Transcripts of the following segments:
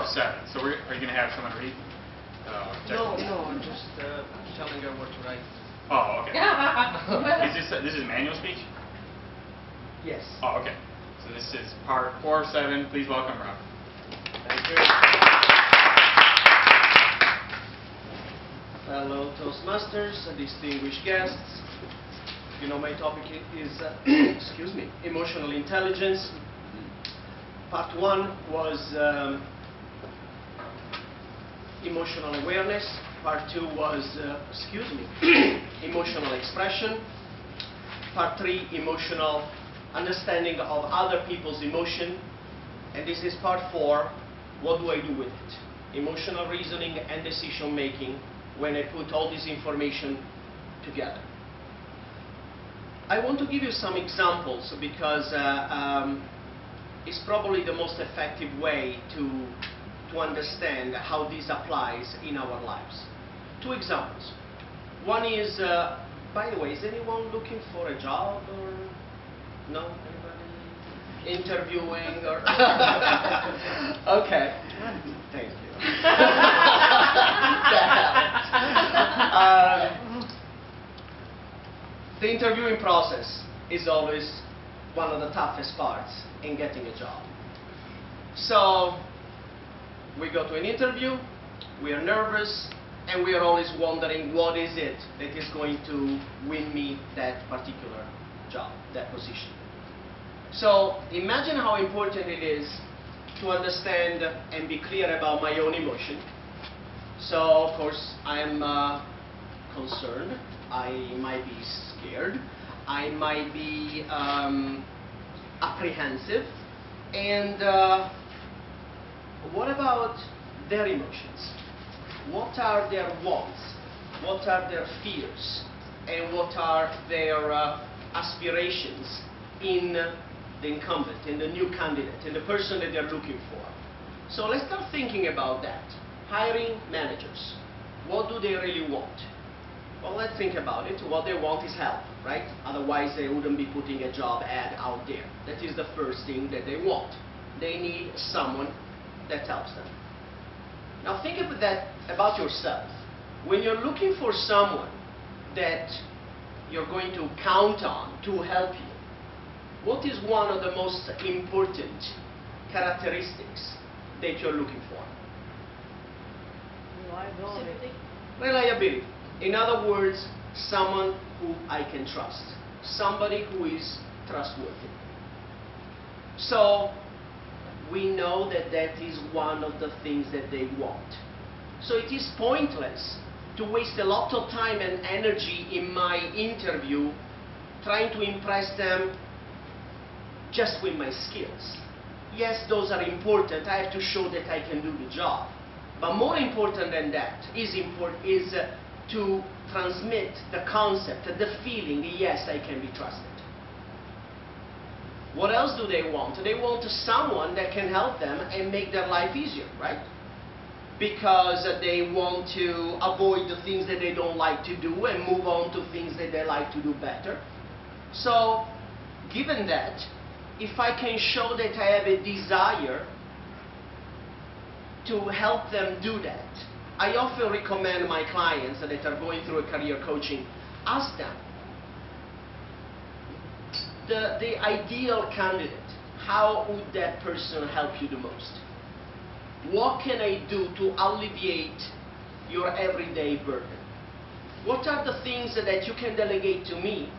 of 7. So are you going to have someone read? No, I'm just telling her what to write. Oh, okay. This is manual speech? Yes. Oh, okay. So this is part 4 of 7. Please welcome Rob. Thank you. Hello, Toastmasters, distinguished guests. You know, my topic is, excuse me, emotional intelligence. Part 1 was emotional awareness. Part 2 was, excuse me, emotional expression. Part 3, emotional understanding of other people's emotion. And this is part 4, what do I do with it? Emotional reasoning and decision making when I put all this information together. I want to give you some examples because it's probably the most effective way to understand how this applies in our lives. 2 examples. One is, by the way, is anyone looking for a job or no? Anybody interviewing or? Okay. Thank you. That helped. The interviewing process is always one of the toughest parts in getting a job. So we go to an interview, we are nervous, and we are always wondering what is it that is going to win me that particular job, that position. So imagine how important it is to understand and be clear about my own emotion. So of course I am concerned, I might be scared, I might be apprehensive, and what about their emotions? What are their wants? What are their fears? And what are their aspirations in the incumbent, in the new candidate, in the person that they're looking for? So let's start thinking about that. Hiring managers. What do they really want? Well, let's think about it. What they want is help, right? Otherwise, they wouldn't be putting a job ad out there. That is the first thing that they want. They need someone that helps them. Now think about that about yourself. When you're looking for someone that you're going to count on to help you, what is one of the most important characteristics that you're looking for? Reliability. Reliability. In other words, someone who I can trust. Somebody who is trustworthy. So we know that that is one of the things that they want. So it is pointless to waste a lot of time and energy in my interview trying to impress them just with my skills. Yes, those are important. I have to show that I can do the job. But more important than that is to transmit the concept, the feeling, yes, I can be trusted. What else do they want? They want someone that can help them and make their life easier, right? Because they want to avoid the things that they don't like to do and move on to things that they like to do better. So, given that, if I can show that I have a desire to help them do that, I often recommend my clients that are going through a career coaching, ask them, the ideal candidate, how would that person help you the most? What can I do to alleviate your everyday burden? What are the things that you can delegate to me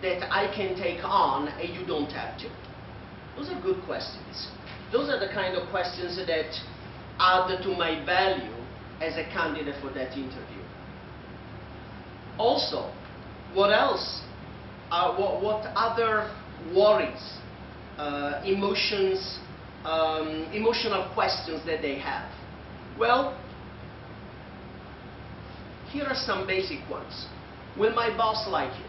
that I can take on and you don't have to? Those are good questions. Those are the kind of questions that add to my value as a candidate for that interview. Also, what else? What other worries, emotions, emotional questions that they have? Well, here are some basic ones. Will my boss like you?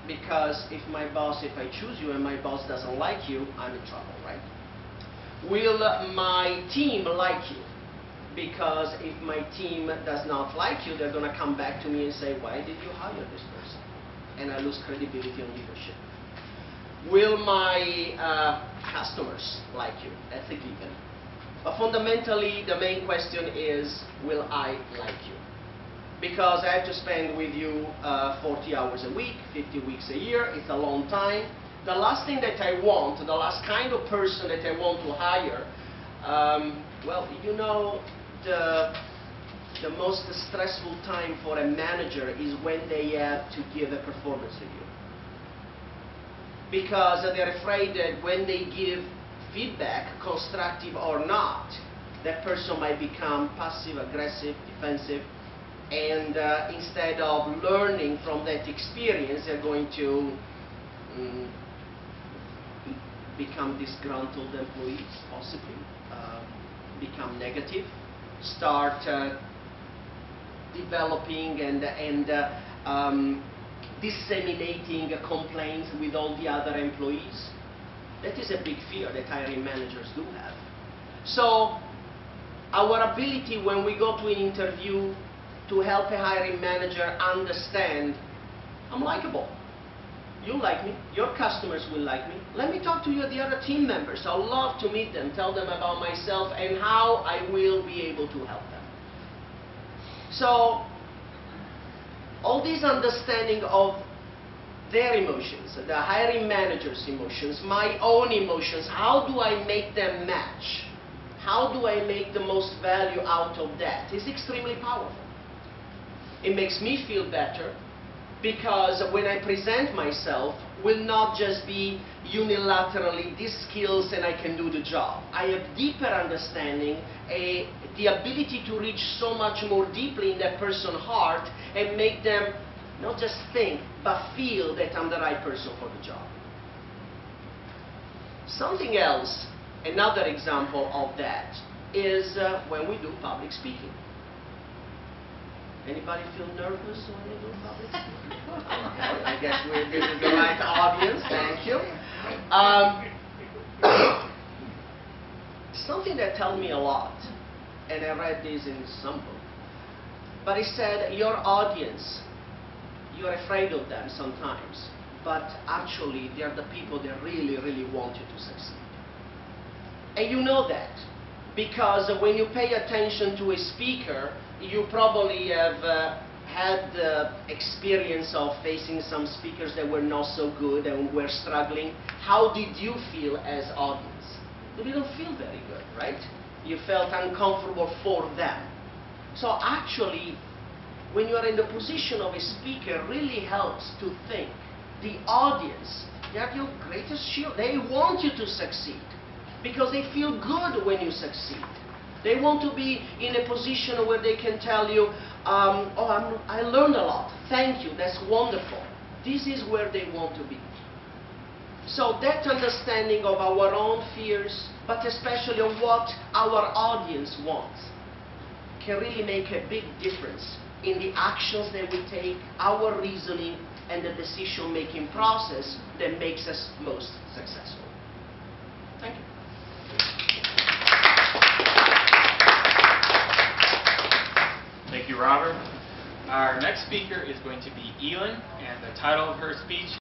Because if I choose you and my boss doesn't like you, I'm in trouble, right? Will my team like you? Because if my team does not like you, they're going to come back to me and say, why did you hire this person? And I lose credibility on leadership. Will my customers like you? That's a given. But fundamentally, the main question is, will I like you? Because I have to spend with you 40 hours a week, 50 weeks a year. It's a long time. The last thing that I want, the last kind of person that I want to hire, well, you know, the most stressful time for a manager is when they have to give a performance review. Because they're afraid that when they give feedback, constructive or not, that person might become passive, aggressive, defensive, and instead of learning from that experience, they're going to become disgruntled employees, possibly, become negative, start developing and disseminating complaints with all the other employees. That is a big fear that hiring managers do have. So our ability when we go to an interview to help a hiring manager understand, I'm likable. You like me, your customers will like me. Let me talk to you, the other team members. I'd love to meet them, tell them about myself and how I will be able to help them. So, all this understanding of their emotions, the hiring manager's emotions, my own emotions, how do I make them match? How do I make the most value out of that? Is extremely powerful. It makes me feel better because when I present myself, will not just be unilaterally these skills and I can do the job. I have deeper understanding, the ability to reach so much more deeply in that person's heart and make them not just think, but feel that I'm the right person for the job. Something else, another example of that, is when we do public speaking. Anybody feel nervous when they do public speaking? I guess this is the right audience, thank you. Something that told me a lot, and I read this in some book, but it said, your audience, you're afraid of them sometimes, but actually they're the people that really, really want you to succeed. And you know that, because when you pay attention to a speaker, you probably have had the experience of facing some speakers that were not so good and were struggling. How did you feel as audience? You didn't feel very good, right? You felt uncomfortable for them. So actually, when you are in the position of a speaker, really helps to think. The audience, they are your greatest shield. They want you to succeed because they feel good when you succeed. They want to be in a position where they can tell you, I learned a lot. Thank you. That's wonderful. This is where they want to be. So that understanding of our own fears, but especially of what our audience wants, can really make a big difference in the actions that we take, our reasoning, and the decision-making process that makes us most successful. Thank you. Thank you, Robert. Our next speaker is going to be Elin, and the title of her speech